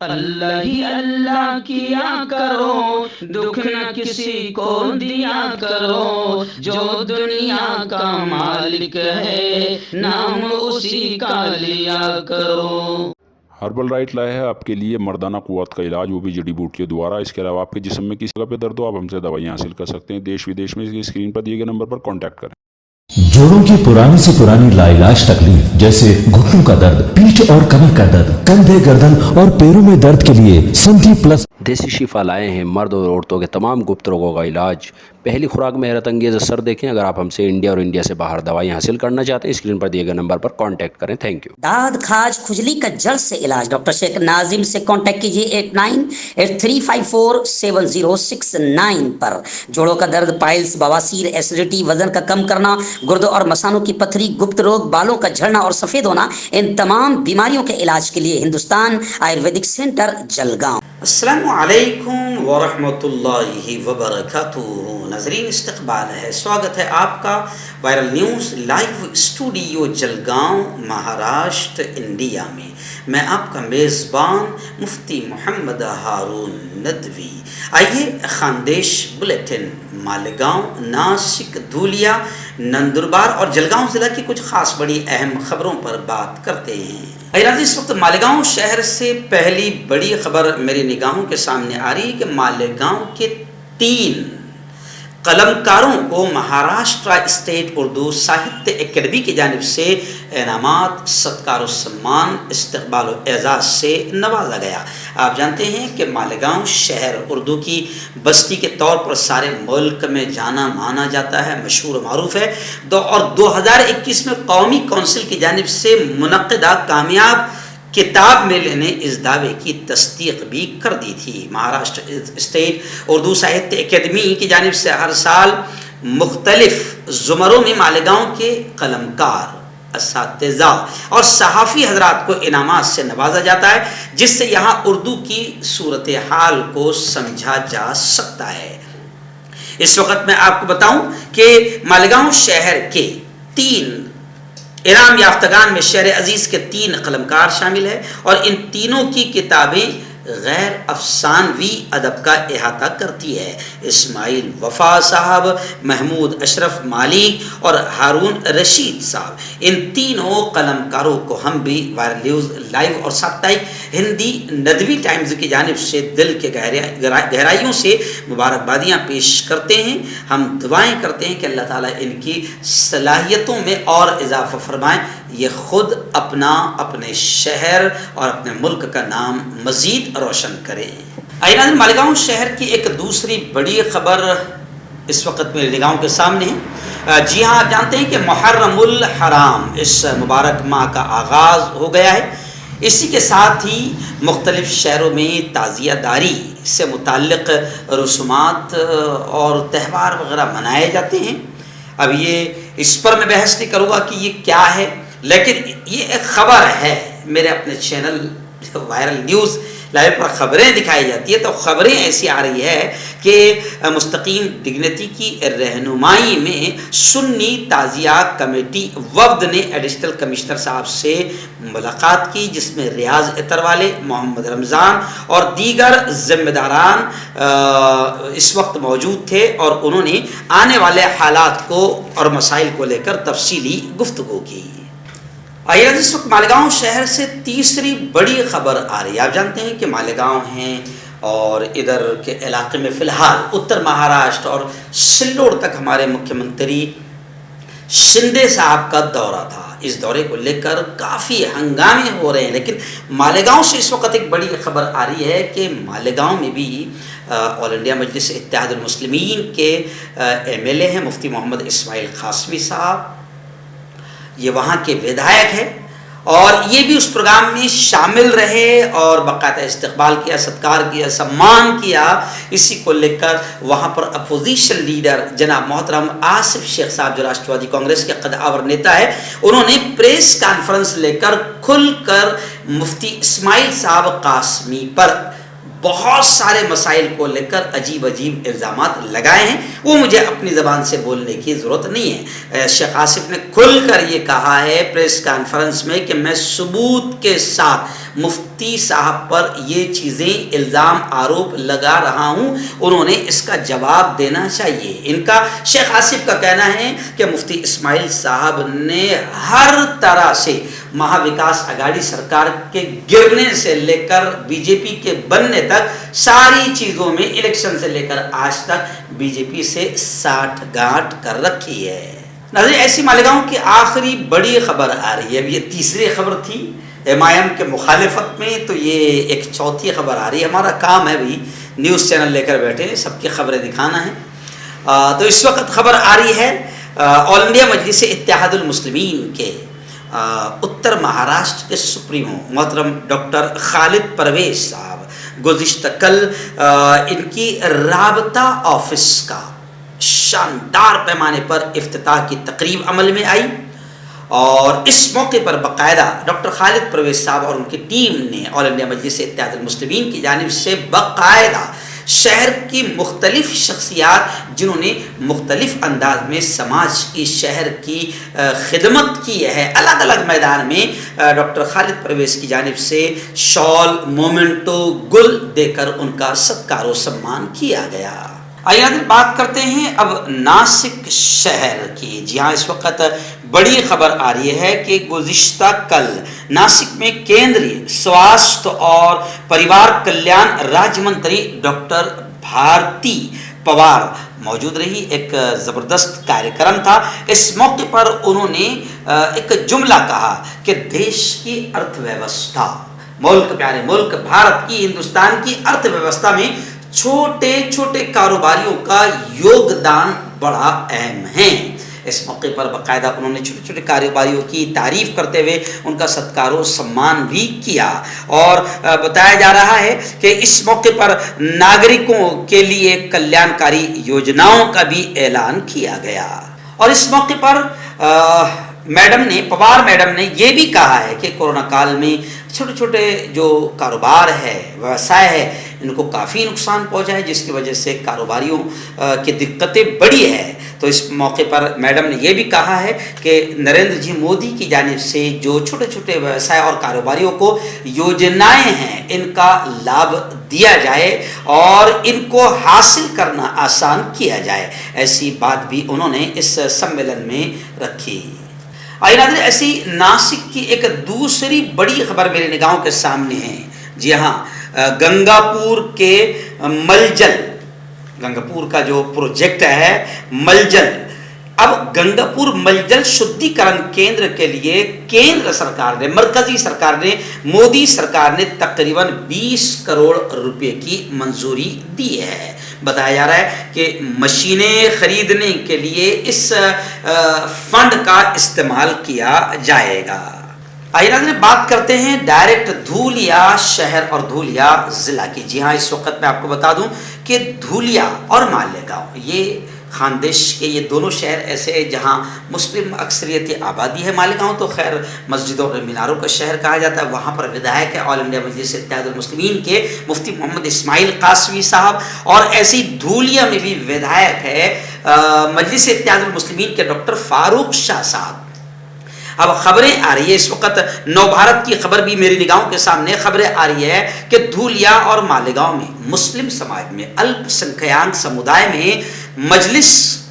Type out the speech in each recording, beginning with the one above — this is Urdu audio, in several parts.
اللہ ہی اللہ کیا کرو، دکھ نہ کسی کو دیا کرو، جو دنیا کا مالک ہے نام اسی کا لیا کرو۔ ہربل رائٹ لائے ہے آپ کے لیے مردانہ قوت کا علاج، وہ بھی جڑی بوٹیوں دوارا۔ اس کے علاوہ آپ کے جسم میں کسی جگہ پہ درد ہو، آپ ہم سے دوائیاں حاصل کر سکتے ہیں دیش ودیش میں۔ اسکرین پر دیے گئے نمبر پر کانٹیکٹ کریں۔ جوڑوں کی پرانی سے پرانی لاعلاج تکلیف جیسے گھٹنوں کا درد، پیٹھ اور کمر کا درد، کندھے، گردن اور پیروں میں درد کے لیے سندھی پلس دیسی شفا لائے ہیں مرد اور عورتوں کے تمام گپت روگوں کا علاج۔ پہلی خوراک میں حیرت انگیز اثر دیکھیں۔ اگر آپ ہم سے انڈیا اور انڈیا سے باہر دوائیں حاصل کرنا چاہتے ہیں، اسکرین پر دیے گئے نمبر پر کانٹیکٹ کریں۔ Thank you. داد، کھاج، کھجلی کا جڑ سے علاج ڈاکٹر شیخ ناظم سے کانٹیکٹ کیجیے 8983547069 پر۔ جوڑوں کا درد، پائلس، بواسیر، ایسیڈیٹی، وزن کا کم کرنا، گردوں اور مثانوں کی پتھری، گپت روگ، بالوں کا جھڑنا اور سفید ہونا، ان تمام بیماریوں کے علاج کے لیے ہندوستان آیورویدک سینٹر جلگاؤں۔ السلام علیکم ورحمۃ اللہ وبرکاتہ۔ ناظرین، استقبال ہے، سواگت ہے آپ کا viral news live studio Jalgaon, Maharashtra, India میں۔ میں آپ کا میزبان مفتی محمد ہارون ندوی۔ آئیے خاندیش بلیٹن مالیگاؤں، ناسک، دھولیا، نندربار اور جلگاؤں ضلع کی کچھ خاص بڑی اہم خبروں پر بات کرتے ہیں۔ اس وقت مالیگاؤں شہر سے پہلی بڑی خبر میری نگاہوں کے سامنے آ رہی ہے کہ مالیگاؤں کے 3 قلمکاروں کو مہاراشٹرا اسٹیٹ اردو ساہتیہ اکیڈمی کی جانب سے انعامات، ستکار و سمان، استقبال و اعزاز سے نوازا گیا۔ آپ جانتے ہیں کہ مالیگاؤں شہر اردو کی بستی کے طور پر سارے ملک میں جانا مانا جاتا ہے، مشہور و معروف ہے۔ اور 2021 میں قومی کونسل کی جانب سے منعقدہ کامیاب کتاب میلے نے اس دعوے کی تصدیق بھی کر دی تھی۔ مہاراشٹر اسٹیٹ اردو ساہتیہ اکیڈمی کی جانب سے ہر سال مختلف زمروں میں مالیگاؤں کے قلمکار، اساتذہ اور صحافی حضرات کو انعامات سے نوازا جاتا ہے، جس سے یہاں اردو کی صورتحال کو سمجھا جا سکتا ہے۔ اس وقت میں آپ کو بتاؤں کہ مالیگاؤں شہر کے 3 انعام یافتگان میں شہر عزیز کے 3 قلمکار شامل ہیں، اور ان تینوں کی کتابیں غیر افسانوی ادب کا احاطہ کرتی ہے۔ اسماعیل وفا صاحب، محمود اشرف مالک اور ہارون رشید صاحب، ان تینوں قلمکاروں کو ہم بھی وائرل نیوز لائیو اور ساپتاہک ہندی ندوی ٹائمز کی جانب سے دل کے گہرائیوں سے مبارکبادیاں پیش کرتے ہیں۔ ہم دعائیں کرتے ہیں کہ اللہ تعالیٰ ان کی صلاحیتوں میں اور اضافہ فرمائیں، یہ خود اپنے شہر اور اپنے ملک کا نام مزید روشن کریں۔ مالیگاؤں شہر کی ایک دوسری بڑی خبر اس وقت میری نگاہوں کے سامنے ہے۔ جی ہاں، آپ جانتے ہیں کہ محرم الحرام اس مبارک ماہ کا آغاز ہو گیا ہے۔ اسی کے ساتھ ہی مختلف شہروں میں تعزیہ داری سے متعلق رسومات اور تہوار وغیرہ منائے جاتے ہیں۔ اب اس پر میں بحث نہیں کروں گا کہ یہ کیا ہے، لیکن یہ ایک خبر ہے۔ میرے اپنے چینل وائرل نیوز لائیو پر خبریں دکھائی جاتی ہے، تو خبریں ایسی آ رہی ہے کہ مستقیم ڈگنیٹی کی رہنمائی میں سنی تعزیہ کمیٹی وفد نے ایڈیشنل کمشنر صاحب سے ملاقات کی، جس میں ریاض اتروالے، محمد رمضان اور دیگر ذمہ داران اس وقت موجود تھے، اور انہوں نے آنے والے حالات کو اور مسائل کو لے کر تفصیلی گفتگو کی۔ آئیے اس وقت مالیگاؤں شہر سے تیسری بڑی خبر آ رہی ہے۔ آپ جانتے ہیں کہ مالیگاؤں ہیں، اور ادھر کے علاقے میں فی الحال اتر مہاراشٹر اور سلوڑ تک ہمارے مکھیہ منتری شندے صاحب کا دورہ تھا۔ اس دورے کو لے کر کافی ہنگامے ہو رہے ہیں، لیکن مالیگاؤں سے اس وقت ایک بڑی خبر آ رہی ہے کہ مالیگاؤں میں بھی آل انڈیا مجلس اتحاد المسلمین کے MLA ہیں مفتی محمد اسماعیل قاسمی صاحب، یہ وہاں کے ودھائک ہیں، اور یہ بھی اس پروگرام میں شامل رہے اور باقاعدہ استقبال کیا، ستکار کیا، سمان کیا۔ اسی کو لے کر وہاں پر اپوزیشن لیڈر جناب محترم آصف شیخ صاحب، جو راشٹروادی کانگریس کے قد آور نیتا ہے، انہوں نے پریس کانفرنس لے کر کھل کر مفتی اسماعیل صاحب قاسمی پر بہت سارے مسائل کو لے کر عجیب الزامات لگائے ہیں۔ وہ مجھے اپنی زبان سے بولنے کی ضرورت نہیں ہے۔ شیخ آصف نے کھل کر یہ کہا ہے پریس کانفرنس میں کہ میں ثبوت کے ساتھ مفتی صاحب پر یہ چیزیں الزام آروپ لگا رہا ہوں، انہوں نے اس کا جواب دینا چاہیے۔ ان کا شیخ آصف کا کہنا ہے کہ مفتی اسماعیل صاحب نے ہر طرح سے مہا وکاس اگاڑی سرکار کے گرنے سے لے کر بی جے پی کے بننے تک ساری چیزوں میں الیکشن سے لے کر آج تک بی جے پی سے ساٹھ گانٹھ کر رکھی ہے۔ ناظرین، ایسی مالیگاؤں کی آخری بڑی خبر آ رہی ہے، اب یہ تیسری خبر تھی MIM کے مخالفت میں، تو یہ ایک چوتھی خبر آ رہی ہے۔ ہمارا کام ہے بھی نیوز چینل لے کر بیٹھے سب کی خبریں دکھانا ہے۔ تو اس وقت خبر آ رہی ہے آل انڈیا مجلس اتحاد المسلمین کے اتر مہاراشٹر کے سپریمو محترم ڈاکٹر خالد پرویز صاحب گزشتہ کل ان کی رابطہ آفس کا شاندار پیمانے پر افتتاح کی تقریب عمل میں آئی، اور اس موقع پر باقاعدہ ڈاکٹر خالد پرویز صاحب اور ان کی ٹیم نے آل انڈیا مجلس اتحاد المسلمین کی جانب سے باقاعدہ شہر کی مختلف شخصیات جنہوں نے مختلف انداز میں سماج کی شہر کی خدمت کی ہے، الگ الگ میدان میں ڈاکٹر خالد پرویز کی جانب سے شال، مومنٹو، گل دے کر ان کا ستکار و سمان کیا گیا۔ آئیے بات کرتے ہیں اب ناسک شہر کی۔ جی ہاں، اس وقت بڑی خبر آ رہی ہے کہ گزشتہ کل ناسک میں کیندری سواستھ اور پریوار کلیان راج منتری ڈاکٹر بھارتی پوار موجود رہی۔ ایک زبردست کاریہ تھا۔ اس موقع پر انہوں نے ایک جملہ کہا کہ دیش کی ارتھ ویوستھا، ملک، پیارے ملک بھارت کی، ہندوستان کی ارتھ ویوستھا میں چھوٹے چھوٹے کاروباریوں کا یوگدان بڑا اہم ہے۔ اس موقع پر باقاعدہ انہوں نے چھوٹے چھوٹے کاروباریوں کی تعریف کرتے ہوئے ان کا ستکار و سمان بھی کیا، اور بتایا جا رہا ہے کہ اس موقع پر ناگرکوں کے لیے کلیانکاری یوجناؤں کا بھی اعلان کیا گیا۔ اور اس موقع پر پوار میڈم نے یہ بھی کہا ہے کہ کورونا کال میں چھوٹے چھوٹے جو کاروبار ہے، ویوسائے ہے، ان کو کافی نقصان پہنچا ہے، جس کی وجہ سے کاروباریوں کی دقتیں بڑی ہے۔ تو اس موقع پر میڈم نے یہ بھی کہا ہے کہ نریندر جی مودی کی جانب سے جو چھوٹے چھوٹے ویوسائے اور کاروباریوں کو یوجنائیں ہیں، ان کا لابھ دیا جائے اور ان کو حاصل کرنا آسان کیا جائے۔ ایسی بات بھی انہوں نے اس سمیلن میں رکھی۔ آئیے ناظرین، ایسی ناسک کی ایک دوسری بڑی خبر میری نگاہوں کے سامنے ہے۔ جی ہاں، گنگاپور کے ملجل، گنگاپور کا جو پروجیکٹ ہے ملجل، اب گنگاپور ملجل شدھی کرن کیندر کے لیے کیندر سرکار نے، مرکزی سرکار نے، مودی سرکار نے تقریباً 20 کروڑ روپے کی منظوری دی ہے۔ بتایا جا رہا ہے کہ مشینیں خریدنے کے لیے اس فنڈ کا استعمال کیا جائے گا۔ آئیے ناظرین، بات کرتے ہیں ڈائریکٹ دھولیا شہر اور دھولیا ضلع کی۔ جی ہاں، اس وقت میں آپ کو بتا دوں کہ دھولیا اور مالیگاؤں، یہ خاندیش کے یہ دونوں شہر ایسے ہیں جہاں مسلم اکثریت آبادی ہے۔ مالیگاؤں تو خیر مسجدوں اور میناروں کا شہر کہا جاتا ہے، وہاں پر ودھایک ہے آل انڈیا مجلس اتحاد المسلمین کے مفتی محمد اسماعیل قاسمی صاحب، اور ایسی دھولیا میں بھی ودھایک ہے مجلس اتحاد المسلمین کے ڈاکٹر فاروق شاہ صاحب۔ اب خبریں آ رہی ہے، اس وقت نو بھارت کی خبر بھی میری نگاہوں کے سامنے خبریں آ رہی ہے کہ دھولیا اور مالیگاؤں میں مسلم سماج میں، الپ سنکھیانک سمودائے میں مجلس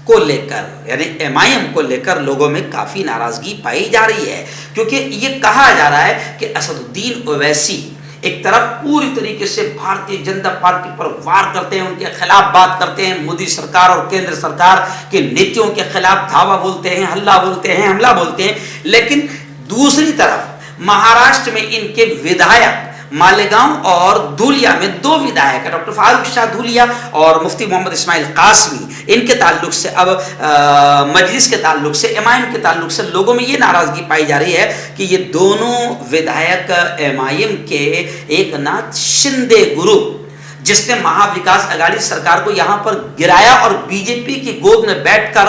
کو لے کر، یعنی MIM کو لے کر لوگوں میں کافی ناراضگی پائی جا رہی ہے، کیونکہ یہ کہا جا رہا ہے کہ اسد الدین اویسی ایک طرف پوری طریقے سے بھارتیہ جنتا پارٹی پر وار کرتے ہیں، ان کے خلاف بات کرتے ہیں، مودی سرکار اور کیندر سرکار کے نیتیوں کے خلاف دھاوا بولتے ہیں، ہلہ بولتے ہیں، حملہ بولتے ہیں، لیکن دوسری طرف مہاراشٹر میں ان کے ودھایک مالیگاؤں اور دھولیا میں دو ودھایک ہیں، ڈاکٹر فاروق شاہ دھولیا اور مفتی محمد اسماعیل قاسمی، ان کے تعلق سے اب مجلس کے تعلق سے، MIM کے تعلق سے لوگوں میں یہ ناراضگی پائی جا رہی ہے کہ یہ دونوں ودھایک MIM کے ایک ناتھ شندے گروپ، جس نے مہا وکاس اگاڑی سرکار کو یہاں پر گرایا اور بی جے پی کی گود میں بیٹھ کر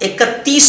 31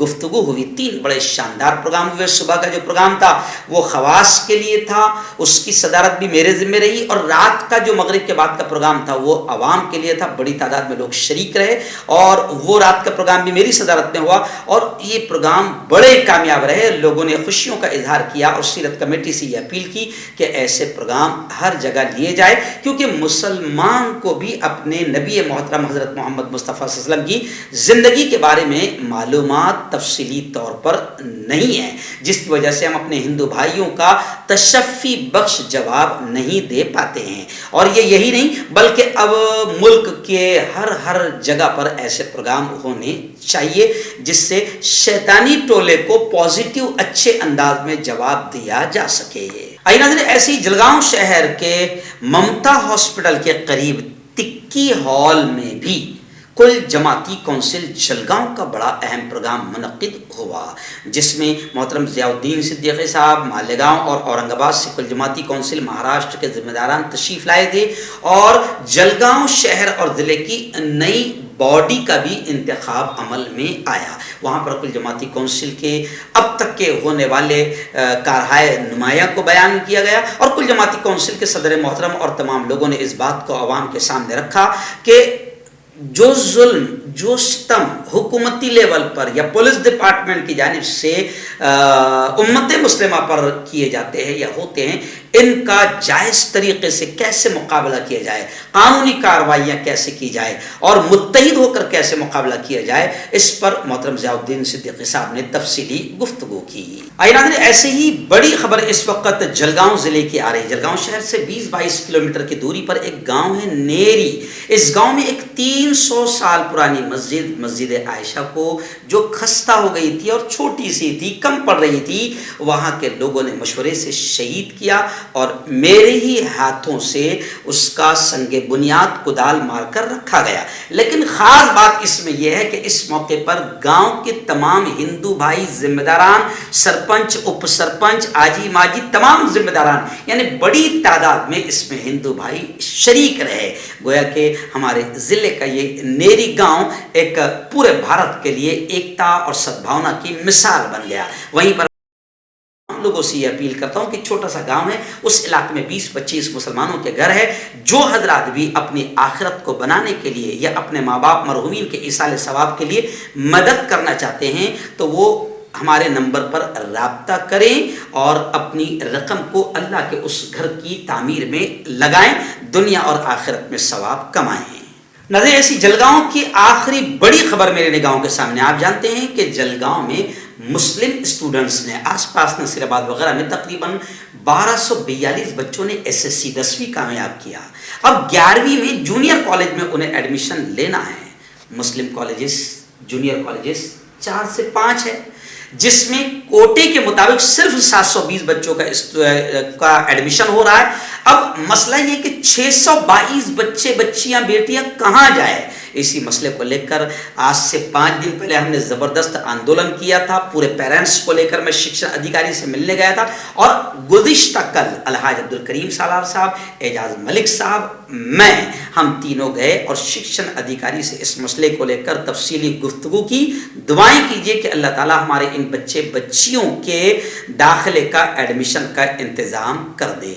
گفتگو ہوئی. 3 بڑے شاندار پروگرام ہوئے. صبح کا جو پروگرام تھا وہ خواص کے لیے تھا, اس کی صدارت بھی میرے ذمہ رہی, اور رات کا جو مغرب کے بعد کا پروگرام تھا وہ عوام کے لیے تھا. بڑی تعداد میں لوگ شریک رہے اور وہ رات کا پروگرام بھی میری صدارت میں ہوا, اور یہ پروگرام بڑے کامیاب رہے. لوگوں نے خوشیوں کا اظہار کیا اور سیرت کمیٹی سے یہ اپیل کی کہ ایسے پروگرام ہر جگہ لیے جائے, کیونکہ مسلمان کو بھی اپنے نبی محترم حضرت محمد مصطفیٰ صلی اللہ علیہ وسلم کی زندگی کے بارے میں معلومات تفصیلی طور پر نہیں ہے, جس کی وجہ سے ہم اپنے ہندو بھائیوں کا تشفی بخش جواب نہیں دے پاتے ہیں. اور یہی نہیں بلکہ اب ملک کے ہر جگہ پر ایسے پروگرام ہونے چاہیے جس سے شیطانی ٹولے کو پازیٹیو اچھے انداز میں جواب دیا جا سکے. آئیے ناظرین, ایسی جلگاؤں شہر کے ممتا ہاسپٹل کے قریب تکی ہال میں بھی کل جماعتی کونسل جلگاؤں کا بڑا اہم پروگرام منعقد ہوا, جس میں محترم ضیاء الدین صدیقی صاحب مالیگاؤں اور اورنگ آباد سے کل جماعتی کونسل مہاراشٹر کے ذمہ داران تشریف لائے تھے, اور جلگاؤں شہر اور ضلع کی نئی باڈی کا بھی انتخاب عمل میں آیا. وہاں پر کل جماعتی کونسل کے اب تک کے ہونے والے کارہائے نمایاں کو بیان کیا گیا, اور کل جماعتی کونسل کے صدر محترم اور تمام لوگوں نے اس بات کو عوام کے سامنے رکھا کہ جو ظلم, جو ستم حکومتی لیول پر یا پولیس ڈپارٹمنٹ کی جانب سے امت مسلمہ پر کیے جاتے ہیں یا ہوتے ہیں, ان کا جائز طریقے سے کیسے مقابلہ کیا جائے, قانونی کارروائیاں کیسے کی جائے اور متحد ہو کر کیسے مقابلہ کیا جائے, اس پر محترم ضیاء الدین صدیقی صاحب نے تفصیلی گفتگو کی. آئیے ناظرین, ایسے ہی بڑی خبر اس وقت جلگاؤں ضلع کی آ رہی ہے. جلگاؤں شہر سے 20-22 کلومیٹر کی دوری پر ایک گاؤں ہے نیری. اس گاؤں میں ایک 300 سال پرانی مسجد عائشہ کو جو خستہ ہو گئی تھی اور چھوٹی سی تھی, کم پڑ رہی تھی, وہاں کے لوگوں نے مشورے سے شہید کیا, اور میرے ہی ہاتھوں سے اس کا سنگ بنیاد کدال مار کر رکھا گیا. لیکن خاص بات اس میں یہ ہے کہ اس موقع پر گاؤں کے تمام ہندو بھائی ذمہ داران, سرپنچ, اپ سرپنچ, آجی ماجی, تمام ذمہ داران, یعنی بڑی تعداد میں اس میں ہندو بھائی شریک رہے. گویا کہ ہمارے ضلع کا یہ نیری گاؤں ایک پورے بھارت کے لیے ایکتا اور سدبھاونا کی مثال بن گیا. وہیں پر لوگوں سے یہ اپیل کرتا ہوں کہ چھوٹا سا گاؤں ہے, اس علاقے میں 20-25 مسلمانوں کے گھر ہے. جو حضرات بھی اپنی آخرت کو بنانے کے لیے یا اپنے ماں باپ مرحومین کے ایصال ثواب کے لیے مدد کرنا چاہتے ہیں تو وہ ہمارے نمبر پر رابطہ کریں اور اپنی رقم کو اللہ کے اس گھر کی تعمیر میں لگائیں, دنیا اور آخرت میں ثواب کمائیں. نظر ایسی جلگاؤں کی آخری بڑی خبر میرے نگاہوں کے سامنے. آپ جانتے ہیں کہ جلگاؤں میں مسلم اسٹوڈنٹس نے آس پاس نصیر آباد وغیرہ میں تقریباً 1242 بچوں نے SSC 10ویں کامیاب کیا. اب 11ویں میں جونیئر کالج میں انہیں ایڈمیشن لینا ہے. مسلم کالجز, جونیئر کالجز 4 سے 5 ہے, جس میں کوٹے کے مطابق صرف 720 بچوں کا ایڈمیشن ہو رہا ہے. اب مسئلہ یہ کہ 622 بچے, بچیاں, بیٹیاں کہاں جائے. اسی مسئلے کو لے کر آج سے 5 دن پہلے ہم نے زبردست آندولن کیا تھا. پورے پیرنٹس کو لے کر میں شکشا ادھیکاری سے ملنے گیا تھا, اور گزشتہ کل الحاج عبدالکریم سالار صاحب, اعجاز ملک صاحب, ہم تینوں گئے اور شکشن ادھیکاری سے اس مسئلے کو لے کر تفصیلی گفتگو کی. دعائیں کیجئے کہ اللہ تعالی ہمارے ان بچے بچیوں کے داخلے کا, ایڈمیشن کا انتظام کر دے.